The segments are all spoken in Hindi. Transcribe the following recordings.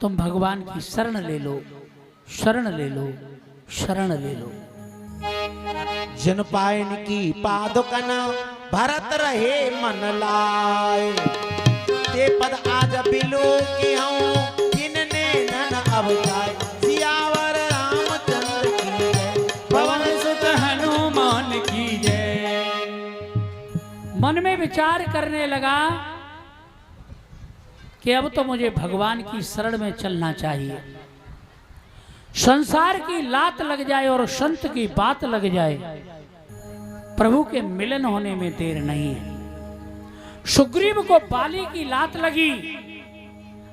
तुम भगवान की शरण ले लो, शरण ले लो, शरण ले लो। जिन पायन की पादुकन भरत रहे मन लाए, ते पद आज बिलो के हूँ किनने नन अब जाए। सियावर रामचंद्र की जय, पवन सुत हनुमान की जय। मन में विचार करने लगा कि अब तो मुझे भगवान की शरण में चलना चाहिए। संसार की लात लग जाए और संत की बात लग जाए, प्रभु के मिलन होने में देर नहीं है। सुग्रीव को बाली की लात लगी,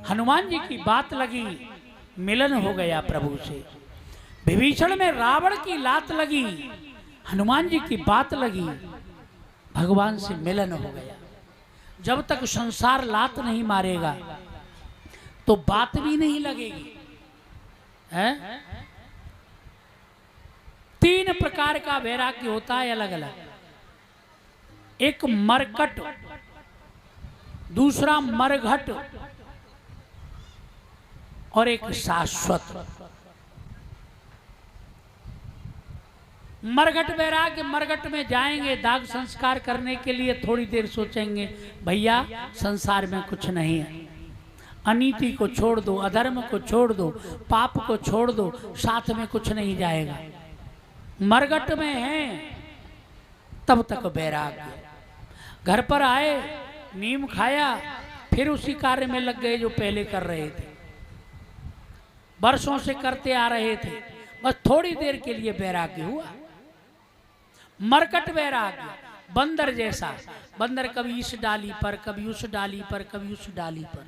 हनुमान जी की बात लगी, मिलन हो गया प्रभु से। विभीषण में रावण की लात लगी, हनुमान जी की बात लगी, भगवान से मिलन हो गया। जब तक संसार लात नहीं मारेगा तो बात भी नहीं लगेगी, है? 3 प्रकार का वैराग्य होता है अलग अलग। एक मरकट, दूसरा मरघट और एक शाश्वत। मरघट वैराग्य, मरघट में जाएंगे दाग संस्कार करने के लिए, थोड़ी देर सोचेंगे भैया संसार में कुछ नहीं है, अनीति को छोड़ दो, अधर्म को छोड़ दो, पाप को छोड़ दो, साथ में कुछ नहीं जाएगा। मरघट में है तब तक वैराग्य। घर पर आए, नीम खाया, फिर उसी कार्य में लग गए जो पहले कर रहे थे, वर्षों से करते आ रहे थे, बस थोड़ी देर के लिए वैराग्य हुआ। मरकट वैराग्य, बंदर जैसा। बंदर कभी इस डाली पर, कभी उस डाली पर, कभी उस डाली पर।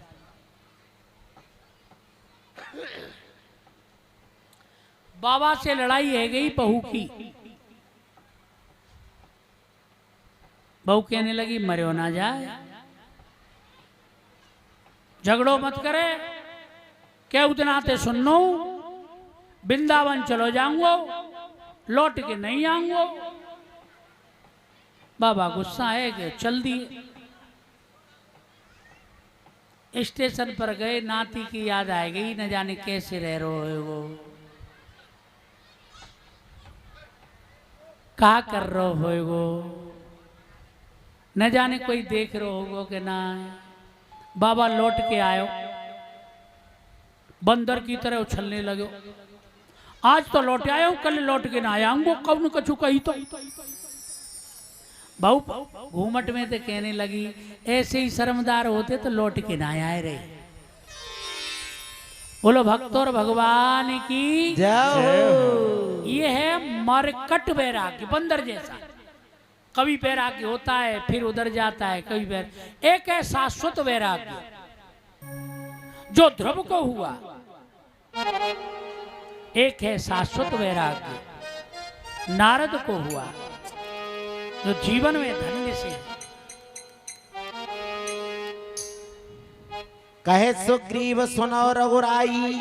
बाबा से लड़ाई है गई बहू की। बहू कहने लगी मरो ना जाए, झगड़ो मत करे, क्या उतनाते सुनो, वृंदावन चलो जाऊंगो, लौट के नहीं आऊंगो। बाबा गुस्सा है कि चल दिए। स्टेशन पर गए, नाती की याद आ गई, न जाने कैसे रह रहे हो, क्या कर रहे हो, न जाने कोई देख रहे होगो कि ना। बाबा लौट के आयो, बंदर की तरह उछलने लगे, आज तो लौट आया हूं, कल लौट के ना आया हूं, कौन कछु कही तो। बहु घूमट में तो कहने लगी ऐसे ही शर्मदार होते तो लौट के ना आए रहे। बोलो भक्त और भगवान की जय। ये है मरकट वैराग्य, बंदर जैसा। कभी वैराग्य होता है फिर उधर जाता है, कभी वैराग्य। एक है शाश्वत वैराग्य जो ध्रुव को हुआ, एक है शाश्वत वैराग्य नारद को हुआ, जो जीवन में धन्य से। कहे सुग्रीव सुनो रघुराई,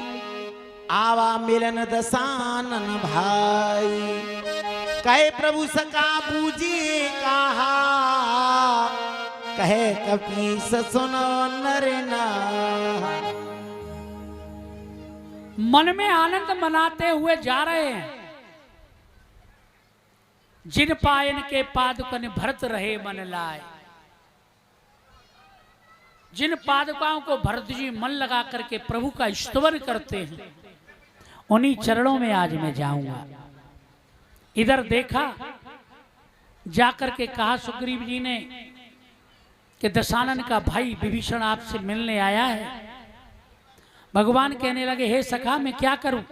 आवा मिलन दसानन भाई। कहे प्रभु सका बूझे कहा, कहे कपीस सुनो नर नारी। मन में आनंद मनाते हुए जा रहे हैं। जिन पायन के पादुकन भरत रहे मन लाए, जिन पादुकाओं को भरत जी मन लगा करके प्रभु का स्तवन करते हैं, उन्हीं चरणों में आज मैं जाऊंगा। इधर देखा, जाकर के कहा सुग्रीव जी ने कि दशानन का भाई विभीषण आपसे मिलने आया है। भगवान कहने लगे हे सखा मैं क्या करूं।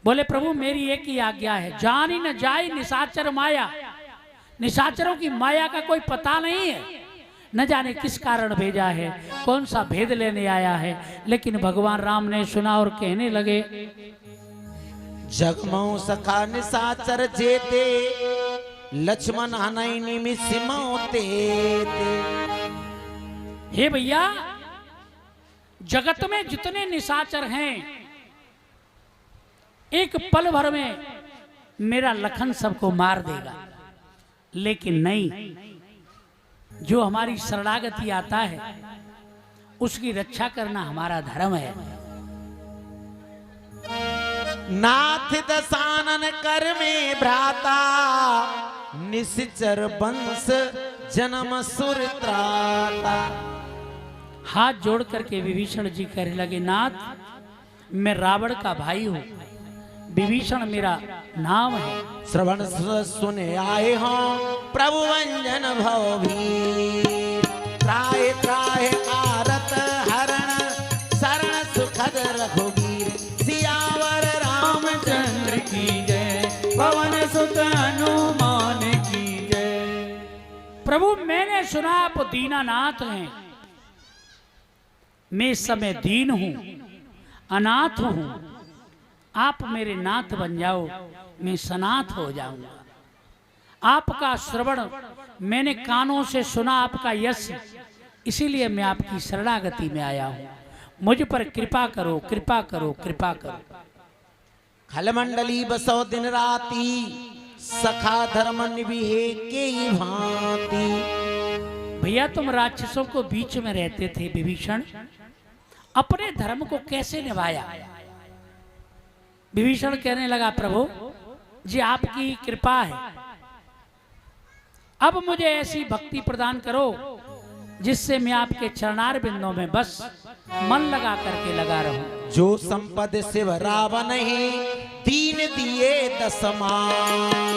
बोले प्रभु मेरी एक ही आज्ञा है, जान ही न जाए निशाचर माया। निशाचरों की माया का कोई पता नहीं है, न जाने किस कारण भेजा है, कौन सा भेद लेने आया है। लेकिन भगवान राम ने सुना और कहने लगे जगमऊ सखा निशाचर जेते, लक्ष्मण हनई निमिषमोते। हे भैया जगत में जितने निशाचर हैं, एक पल भर में मेरा लखन सबको मार देगा। लेकिन नहीं, जो हमारी शरणागति आता है उसकी रक्षा करना हमारा धर्म है। नाथ दसानन कर में भ्राता निश्चर वंश जन्म सुर त्राता। हाथ जोड़ करके विभीषण जी कहने लगे, नाथ मैं रावण का भाई हूं, विभीषण मेरा नाम है। श्रवण सुने आए हो प्रभु वंजन भवभीर, त्राहि त्राहि आरत हरण शरण सुखद रघुवीर। सियावर रामचंद्र की जय, पवन सुत हनुमान की जय। प्रभु मैंने सुना आप दीनानाथ हैं, मैं इस समय दीन हूं, अनाथ हूं, आप मेरे नाथ बन जाओ, मैं सनाथ हो जाऊंगा। आपका श्रवण मैंने कानों से सुना, आपका यश, इसीलिए मैं आपकी शरणागति में आया हूं। मुझ पर कृपा करो, कृपा करो, कृपा करो। खलमंडली बसो दिन राती, सखा धर्म निभिहे के भांति। भैया तुम राक्षसों को बीच में रहते थे विभीषण, अपने धर्म को कैसे निभाया? विभीषण कहने लगा, प्रभु जी आपकी कृपा है, अब मुझे ऐसी भक्ति प्रदान करो जिससे मैं आपके चरणार बिंदों में बस मन लगा करके लगा रहूं। जो संपद शिव रावण ही दीन दिए दसमात,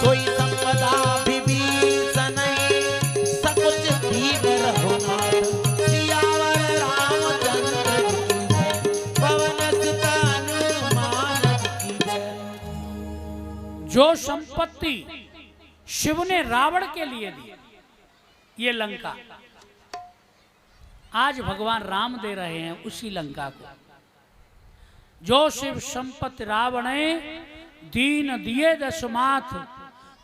सोई संपदा विभीषण सकुच दीन रघुनाथ। सियावर रामचंद्र की जय, पवन सुत हनुमान की जय। जो संपत्ति शिव ने रावण के लिए दी, ये लंका आज भगवान राम दे रहे हैं उसी लंका को। जो शिव संपत्ति रावणे दीन दिए दशमाथ,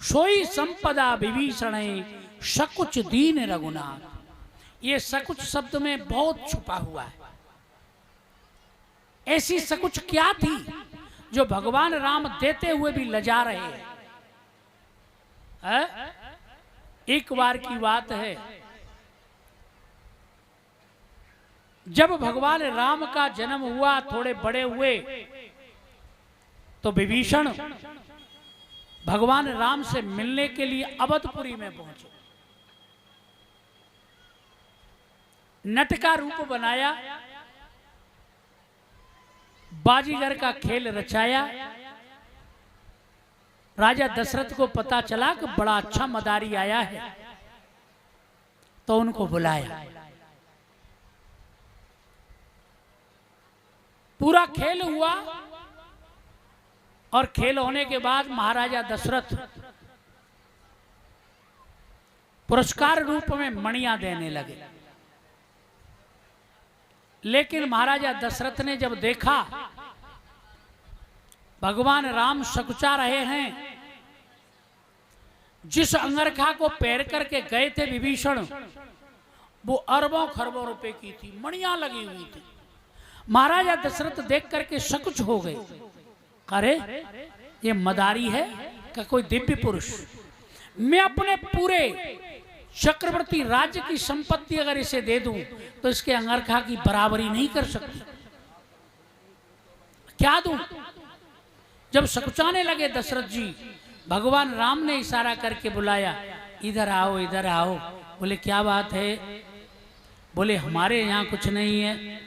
सोई संपदा विभीषण सकुच दीन रघुनाथ। ये सकुच शब्द में बहुत छुपा हुआ है। ऐसी सकुच क्या थी जो भगवान राम देते हुए भी लजा रहे हैं? एक बार की बात है, जब भगवान राम का जन्म हुआ, थोड़े बड़े हुए, तो विभीषण भगवान राम से मिलने के लिए अवधपुरी में पहुंचे। नट का रूप बनाया, बाजीगर का खेल रचाया। राजा दशरथ को पता चला कि बड़ा अच्छा मदारी आया है, तो उनको बुलाया। पूरा खेल हुआ और खेल होने के बाद महाराजा दशरथ पुरस्कार रूप में मणियां देने लगे। लेकिन महाराजा दशरथ ने जब देखा भगवान राम सकुचा रहे हैं, जिस अंगरखा को पैर करके गए थे विभीषण, वो अरबों खरबों रुपए की थी, मणियां लगी हुई थी। महाराजा दशरथ देख करके सकुच हो गए। अरे ये मदारी है का कोई दिव्य पुरुष? मैं अपने पूरे चक्रवर्ती राज्य की संपत्ति अगर इसे दे दूं तो इसके अंगरखा की बराबरी नहीं कर सकती। क्या दूं? जब सकुचाने लगे दशरथ जी, भगवान राम ने इशारा करके बुलाया, इधर आओ, इधर आओ। बोले क्या बात है? बोले हमारे यहाँ कुछ नहीं है,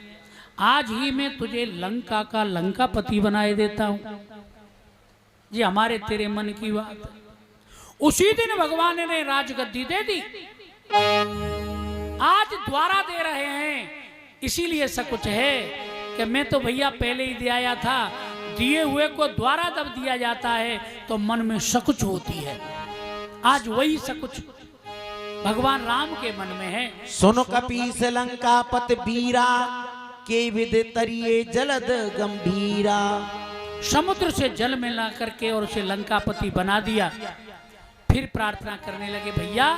आज ही मैं तुझे लंका का लंकापति बनाए देता हूं। ये हमारे तेरे मन की बात है। उसी दिन भगवान ने राजगद्दी दे दी, आज द्वारा दे रहे हैं। इसीलिए सकुच है कि मैं तो भैया पहले ही दे आया था, दिए हुए को द्वारा जब दिया जाता है तो मन में सकुच होती है। आज वही सकुच भगवान राम के मन में है। सुनो कपीस लंका पत बीरा, के विद तरिए जलद गंभीरा। समुद्र से जल में ला करके और उसे लंकापति बना दिया। फिर प्रार्थना करने लगे, भैया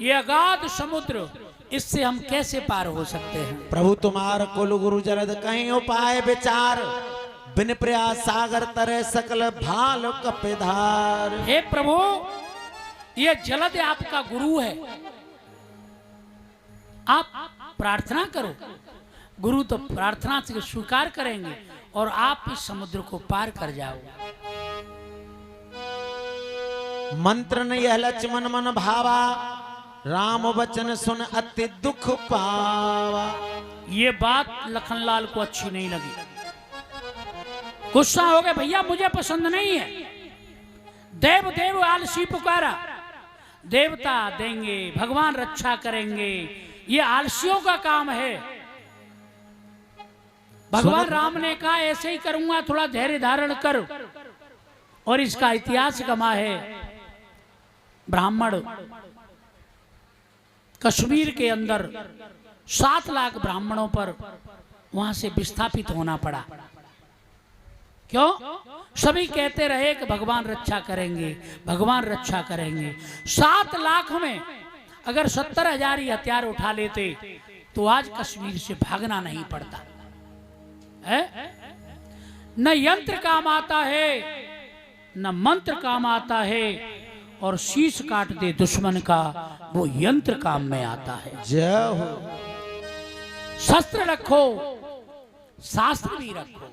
ये अगाध समुद्र, इससे हम कैसे पार हो सकते हैं? प्रभु तुम्हार कुल गुरु जलद कहीं उपाय विचार, बिन प्रयास सागर तरह सकल भाल कपिधार। हे प्रभु ये जलद आपका गुरु है, आप प्रार्थना करो। गुरु तो प्रार्थना से स्वीकार करेंगे और आप इस समुद्र को पार कर जाओ। मंत्र न यह लक्ष्मण मन भावा, राम वचन सुन अति दुख पावा। ये बात लखनलाल को अच्छी नहीं लगी, गुस्सा हो गए, भैया मुझे पसंद नहीं है। देव देव आलसी पुकारा, देवता देंगे, भगवान रक्षा करेंगे, ये आलसियों का काम है। भगवान राम ने कहा ऐसे ही करूंगा, थोड़ा धैर्य धारण कर। और इसका इतिहास गमा है, ब्राह्मण कश्मीर के अंदर 7 लाख ब्राह्मणों पर वहां से विस्थापित होना पड़ा। क्यों? सभी कहते रहे कि भगवान रक्षा करेंगे, भगवान रक्षा करेंगे। 7 लाख में अगर 70,000 ही हथियार उठा लेते तो आज कश्मीर से भागना नहीं पड़ता है। न यंत्र काम आता है, न मंत्र काम आता है, और शीश काट दे दुश्मन का वो यंत्र काम में आता है। जय हो। शस्त्र रखो, शास्त्र भी रखो,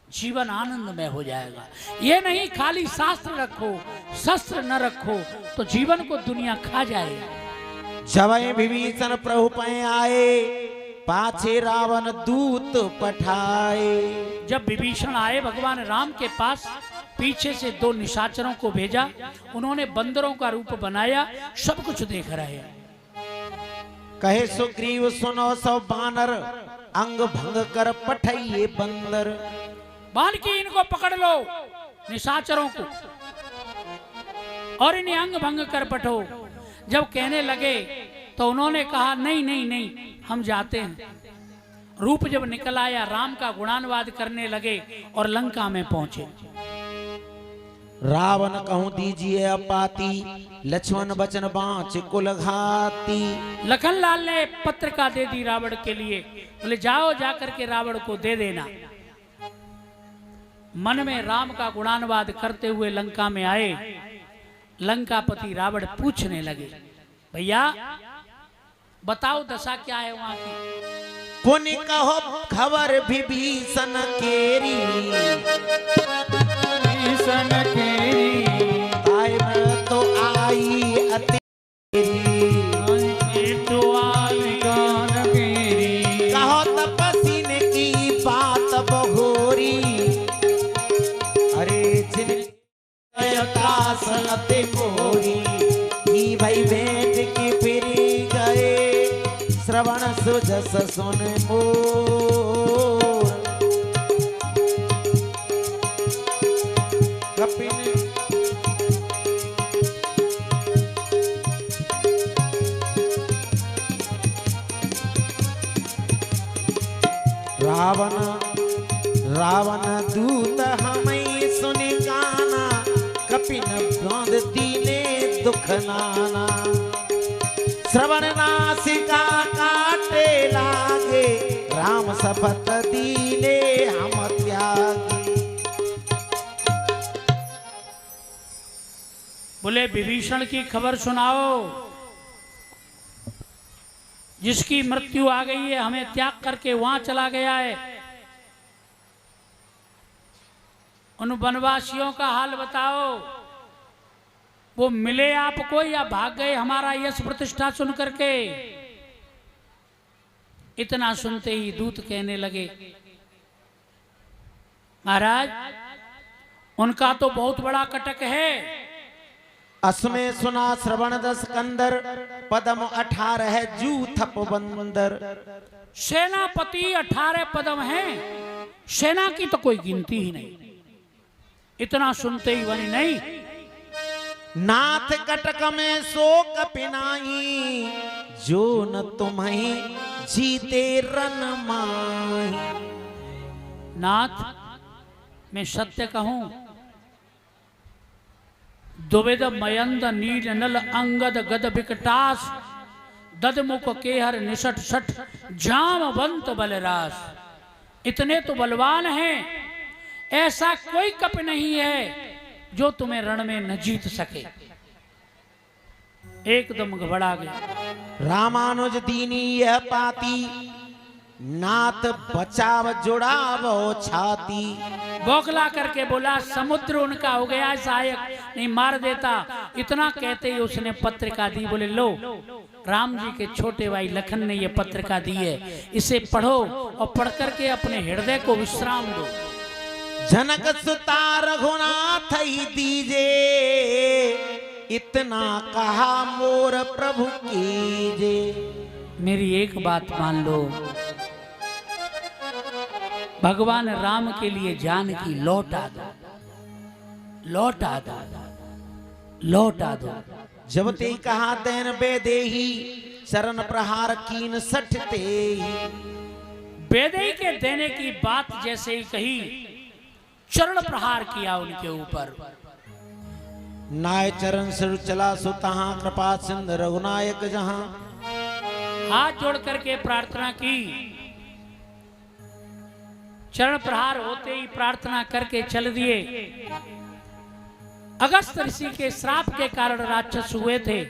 जीवन आनंद में हो जाएगा। ये नहीं खाली शास्त्र रखो, शस्त्र न रखो तो जीवन को दुनिया खा जाएगी। जब विभीषण प्रभु पै आए, पाछे रावण दूत पठाए। जब विभीषण आए भगवान राम के पास, पीछे से 2 निशाचरों को भेजा। उन्होंने बंदरों का रूप बनाया, सब कुछ देख रहे हैं। कहे सुग्रीव सुनो सब बानर, अंग भंग कर पठाइए बंदर। बान की इनको पकड़ लो, निशाचरों को, और इन्हें अंग भंग कर पठो। जब कहने लगे तो उन्होंने कहा नहीं नहीं नहीं, हम जाते हैं। रूप जब निकल आया, राम का गुणानुवाद करने लगे और लंका में पहुंचे। रावण कहूं दीजिए अपाती, लक्ष्मण बचन बाँच कुल घाती। लखनलाल ने पत्रिका दे दी रावण के लिए, बोले जाओ जाकर के रावण को दे देना। मन में राम का गुणानुवाद करते हुए लंका में आए। लंकापति रावण पूछने लगे, भैया बताओ दशा क्या है वहां की। पुनि कहो खबर विभीषण केरी, आए मैं तो आई अति कहो तपसी ने की बात बहोरी। अरे जिनते मोरी की भाई भेंट की फिर गए, श्रवण सुजस सुन मोर। कपिन रावण रावण दूत हमें सुने गाना, कपिन बांध दीने दुख नाना। श्रवण नासिका काटे लागे, राम शपथ दीने हम त्यागी। बोले विभीषण की खबर सुनाओ, जिसकी मृत्यु आ गई है, हमें त्याग करके वहां चला गया है। उन वनवासियों का हाल बताओ, वो मिले आपको या भाग गए हमारा यश प्रतिष्ठा सुन करके। इतना सुनते ही दूत कहने लगे, महाराज उनका तो बहुत बड़ा कटक है। असमें सुना श्रवण दस कंदर, पदम 18 जू थप बंदर। सेनापति 18 पदम हैं, सेना की तो कोई गिनती ही नहीं। इतना सुनते ही बनी नहीं, नाथ कटक में शोक पिनाई, जो न तुम्हें जीते रन माही। नाथ मैं सत्य कहूं, दुविध मयंद नील नल अंगद गद विकटास, ददमुख केहर निषट सठ जामवंत बलरास। इतने तो बलवान हैं, ऐसा कोई कप नहीं है जो तुम्हें रण में न जीत सके। एकदम घबरा गया। रामानुज दीनी यह पाती, नाथ बचाव जुड़ावो छाती। बौखला करके बोला समुद्र उनका हो गया सहायक, नहीं मार देता। इतना कहते ही उसने पत्रिका दी। बोले लो, राम जी के छोटे भाई लखन ने ये पत्रिका दी है, इसे पढ़ो और पढ़ करके अपने हृदय को विश्राम दो। जनक सुता रघुनाथ ही दीजे, इतना कहा मोर प्रभु कीजे। मेरी एक बात मान लो, भगवान राम के लिए जानकी लौटा दो, लौटा दो, लौटा दो। जब ते कहा तेन बेदेही, चरण प्रहार कीन सठते ही। बेदेही के देने की बात जैसे ही कही, चरण प्रहार किया उनके ऊपर। नाय चरण सिर चला सुतहा, कृपा सिंधु रघुनायक जहां। हाथ जोड़ करके प्रार्थना की। चरण प्रहार होते ही प्रार्थना करके चल दिए। अगस्त ऋषि के श्राप के कारण राक्षस हुए थे,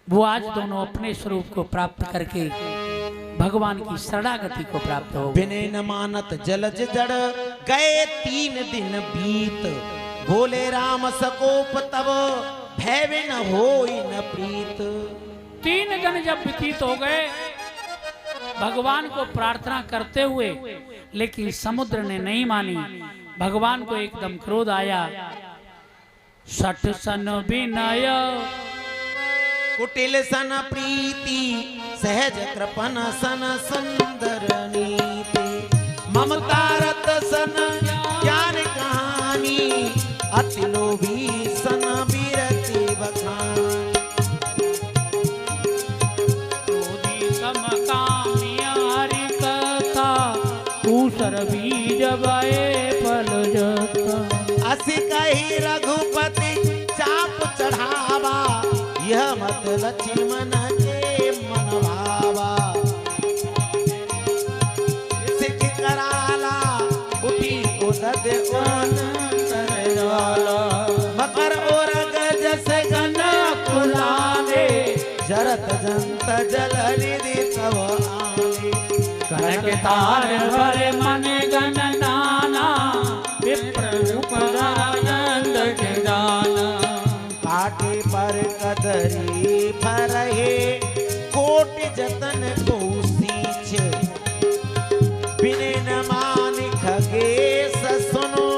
वो आज दोनों अपने स्वरूप को प्राप्त करके भगवान की शरणागति को प्राप्त हो। बिने न मानत जलज जड़, गए 3 दिन बीत। बोले राम सकोप तब, भय न होई न प्रीत। 3 दिन जब व्यतीत हो गए भगवान को प्रार्थना करते हुए, लेकिन समुद्र ने नहीं मानी। भगवान को एकदम क्रोध आया। 60 सन विनय, कुटिल सन प्रीति, सहज कृपन सन सुंदर नीति। ममता रत सन ज्ञान कहानी, अति लोभी सन विरति बखानी। क्रोधी समकामी हरि कथा, ऊसर बीज बए फल जता। असी कही रघुपति चाप चढ़ावा, यह मत लक्ष्मण के मन भावा। सिख कराला, उठी उदद अंतर ज्वाला। मकर और गज से गन कुलावे, जरत जंत जल निधि तव आवे। कनक तार भरे मन गण नाना, विप्र उपरानंद के दाना। काटे पर कदरी फरहे, कोटि जतन को सींच। बिने न मान खगेश सुनो,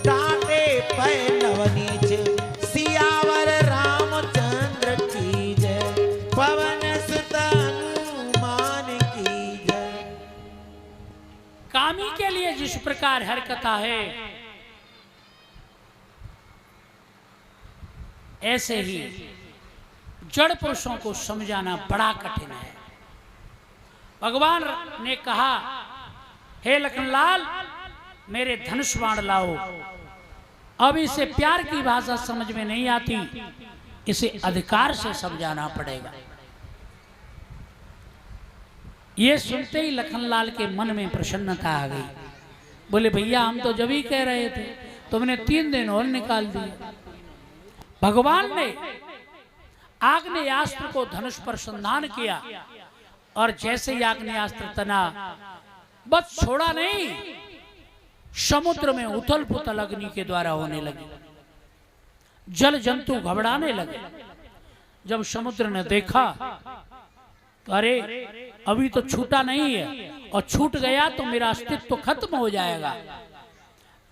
डांटे पै नवनीच। सियावर रामचंद्र की जय, पवन सुत हनुमान की जय। कामी के लिए जिस प्रकार हर कथा है, ऐसे ही जड़ पुरुषों को समझाना बड़ा कठिन है। भगवान ने कहा, हे लखनलाल मेरे धनुष बाण लाओ। अब इसे प्यार की भाषा समझ में नहीं आती, इसे अधिकार से समझाना पड़ेगा। ये सुनते ही लखनलाल के मन में प्रसन्नता आ गई। बोले भैया हम तो जब ही कह रहे थे, तुमने 3 दिन और निकाल दिए। भगवान ने आग्नेयास्त्र को धनुष पर संधान किया, और जैसे ही आग्नेयास्त्र तना, बस छोड़ा नहीं, समुद्र में उथल पुथल अग्नि के द्वारा होने लगी। जल जंतु घबराने लगे। जब समुद्र ने देखा, अरे अभी तो छूटा नहीं है, और छूट गया तो मेरा अस्तित्व तो खत्म हो जाएगा।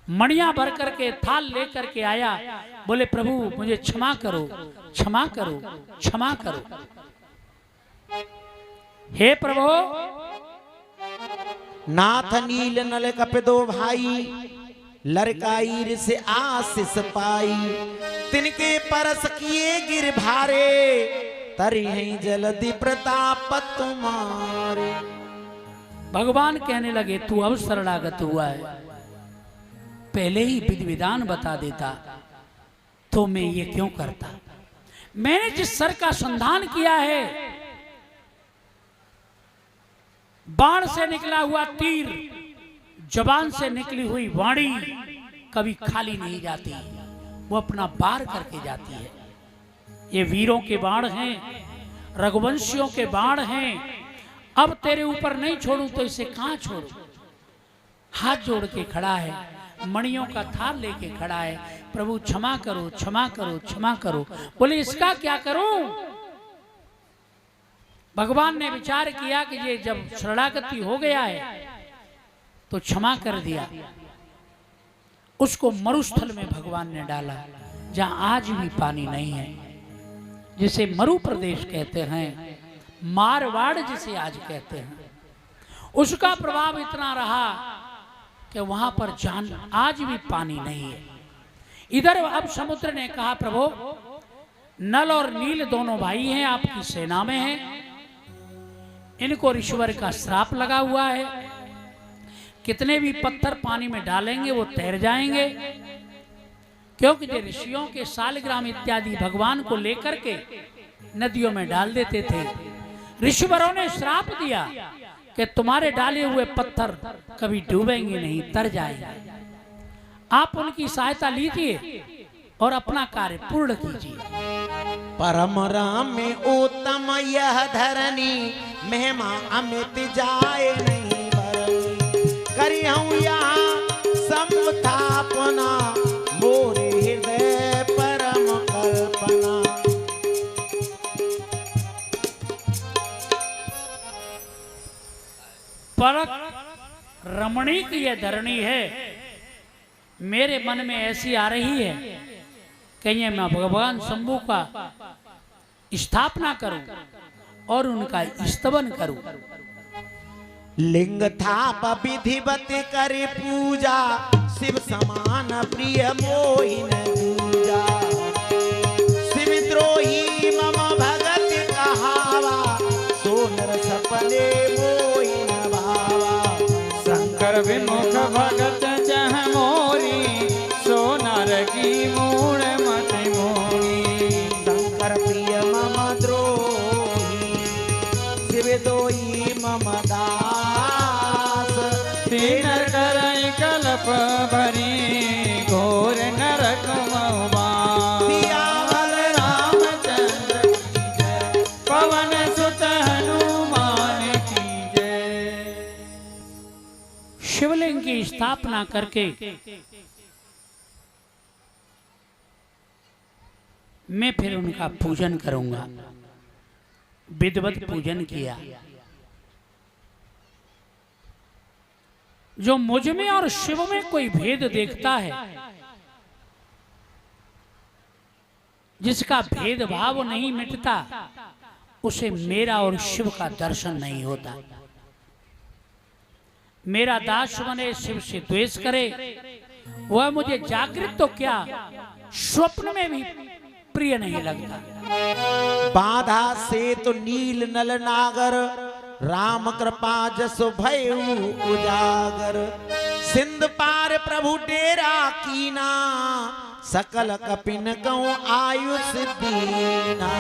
मणियां भर करके थाल लेकर के आया। बोले प्रभु मुझे क्षमा करो, क्षमा करो, क्षमा करो। हे प्रभु, नाथ नील नल कपिदो भाई, लड़काई से आशीष पाई। तिनके परस किए गिर भारे, तरी जल्दी प्रताप तुम्हारे। भगवान कहने लगे तू अब शरणागत हुआ है, पहले ही विधि विधान बता देता तो मैं ये क्यों करता। मैंने जिस सर का संधान किया है, बाण से निकला हुआ तीर, जबान से निकली हुई वाणी कभी खाली नहीं जाती, वो अपना पार करके जाती है। ये वीरों के बाण हैं, रघुवंशियों के बाण हैं, अब तेरे ऊपर नहीं छोड़ूं तो इसे कहां छोड़ूं। हाथ जोड़ के खड़ा है, मणियों का थाल लेके खड़ा है, प्रभु क्षमा करो क्षमा करो क्षमा करो। बोले इसका क्या करूं। भगवान ने विचार किया कि ये जब शरणागति हो गया है तो क्षमा कर दिया। उसको मरुस्थल में भगवान ने डाला जहां आज भी पानी नहीं है, जिसे मरु प्रदेश कहते हैं, मारवाड़ जिसे आज कहते हैं। उसका प्रभाव इतना रहा कि वहां पर जान आज भी पानी नहीं है। इधर अब समुद्र ने कहा प्रभु नल और नील दोनों भाई हैं, आपकी सेना में हैं, इनको ऋषिवर का श्राप लगा हुआ है, कितने भी पत्थर पानी में डालेंगे वो तैर जाएंगे। क्योंकि जो ऋषियों के सालग्राम इत्यादि भगवान को लेकर के नदियों में डाल देते थे, ऋषिवरों ने श्राप दिया कि तुम्हारे डाले हुए पत्थर कभी डूबेंगे नहीं, तर जाएंगे। आप उनकी सहायता लीजिए और अपना कार्य पूर्ण कीजिए। परम राम में उत्तम यह धरनी, महिमा अमित जाए नहीं भरनी। करी हूँ यहाँ संस्थापना, मोरे हृदय परम कल्पना। परक रमणीक यह धरणी है, मेरे मन में ऐसी आ रही है कहीं मैं भगवान शंभु का स्थापना करूं और उनका स्तवन करूं। लिंग थाप विधिवत करे पूजा, शिव समान प्रिय मोहिन दूजा। शिव द्रोही मम भगत कहावा, सोनर सपने मोहिन भावा। शंकर विमुख भगत जह मोरी, सोनर की मूड़ मत मोरी। शंकर प्रिय मम द्रोही, शिव दोही मम दास। तीन करई कल्प भरी, घोर नरक महुबास। सियावर रामचंद्र की जय, पवन सुत हनुमान की जय। शिवलिंग की स्थापना करके मैं फिर उनका पूजन करूंगा। विधिवत पूजन किया। जो मुझ में और शिव में कोई भेद देखता है, जिसका भेदभाव नहीं मिटता, उसे मेरा और शिव का दर्शन नहीं होता। मेरा दास बने शिव से द्वेष करे, वह मुझे जागृत तो क्या स्वप्न में भी प्रिय नहीं लगता। बाधा से तो नील नल नागर, राम कृपा जसो भयउ उजागर। सिंध पार प्रभु डेरा कीना, सकल कपिन कऊं आयुष दीना।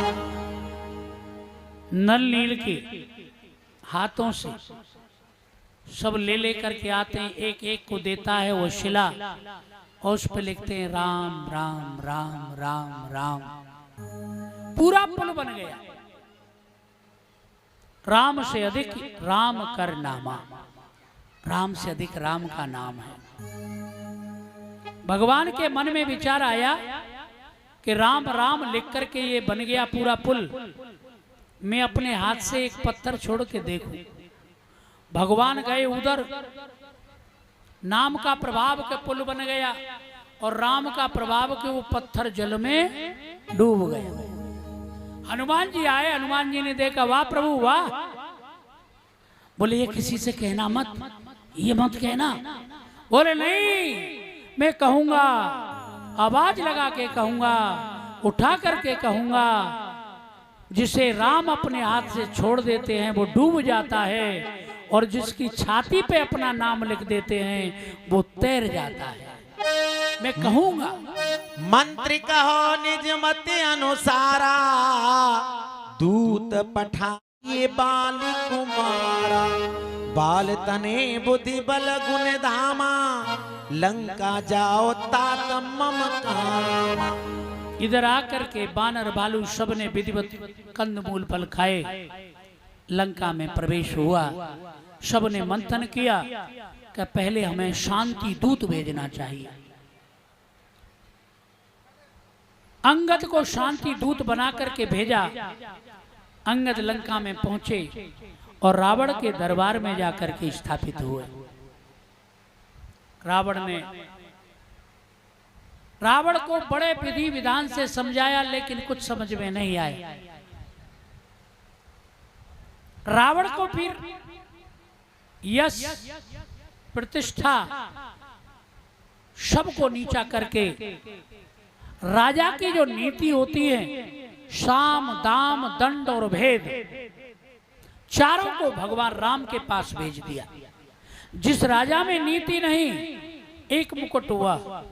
नल नील के हाथों से सब ले लेकर के आते हैं, एक एक को देता है वो शिला, और उस पर लिखते हैं राम राम राम राम राम। पूरा पुल बन गया। राम से अधिक राम कर नामा, राम से अधिक राम का नाम है। भगवान के मन में विचार आया कि राम राम लिख करके ये बन गया पूरा पुल, मैं अपने हाथ से एक पत्थर छोड़ के देखूं। भगवान गए उधर, नाम का प्रभाव के पुल बन गया और राम का प्रभाव के वो पत्थर जल में डूब गए। हनुमान जी आए, हनुमान जी ने देखा, वाह प्रभु वाह। बोले ये किसी से कहना मत, ये मत कहना। बोले नहीं, मैं कहूंगा, आवाज लगा के कहूंगा, उठा करके कहूंगा। जिसे राम अपने हाथ से छोड़ देते हैं वो डूब जाता है, और जिसकी छाती पे अपना नाम लिख देते हैं वो तैर जाता है। मैं कहूंगा। मंत्र कहो निज मत अनुसारा, दूत पठाइए बाल कुमारा। बाल तने बुद्धि बल गुण धामा, लंका जाओ तात मम कामा। इधर आकर के बानर भालू सब ने विधिवत कंदमूल फल खाए, लंका में प्रवेश हुआ। सबने मंथन किया कि पहले हमें शांति दूत भेजना चाहिए। अंगद को शांति दूत बना करके भेजा। अंगद लंका में पहुंचे और रावण के दरबार में जाकर के स्थापित हुए। रावण को बड़े विधि विधान से समझाया, लेकिन कुछ समझ में नहीं आया। रावण को फिर यश प्रतिष्ठा सबको नीचा करके राजा की जो नीति होती है, साम दाम दंड और भेद, चारों को भगवान राम के पास भेज दिया। जिस राजा में नीति नहीं, एक मुकुट हुआ।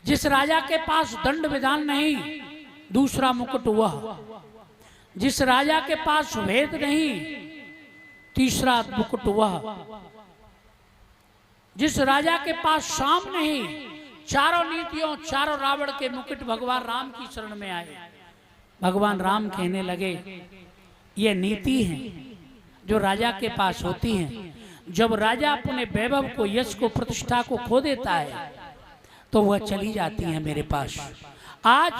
जिस राजा के पास दंड विधान नहीं, दूसरा मुकुट हुआ। जिस राजा के पास भेद नहीं, तीसरा मुकुट हुआ। जिस राजा के पास साम नहीं, चारों नीतियों, चारों रावण के मुकुट भगवान राम की शरण में आए। भगवान राम कहने लगे, ये नीति है जो राजा के पास होती है। जब राजा अपने वैभव को, यश को, प्रतिष्ठा को खो देता है तो वह चली जाती है मेरे पास। आज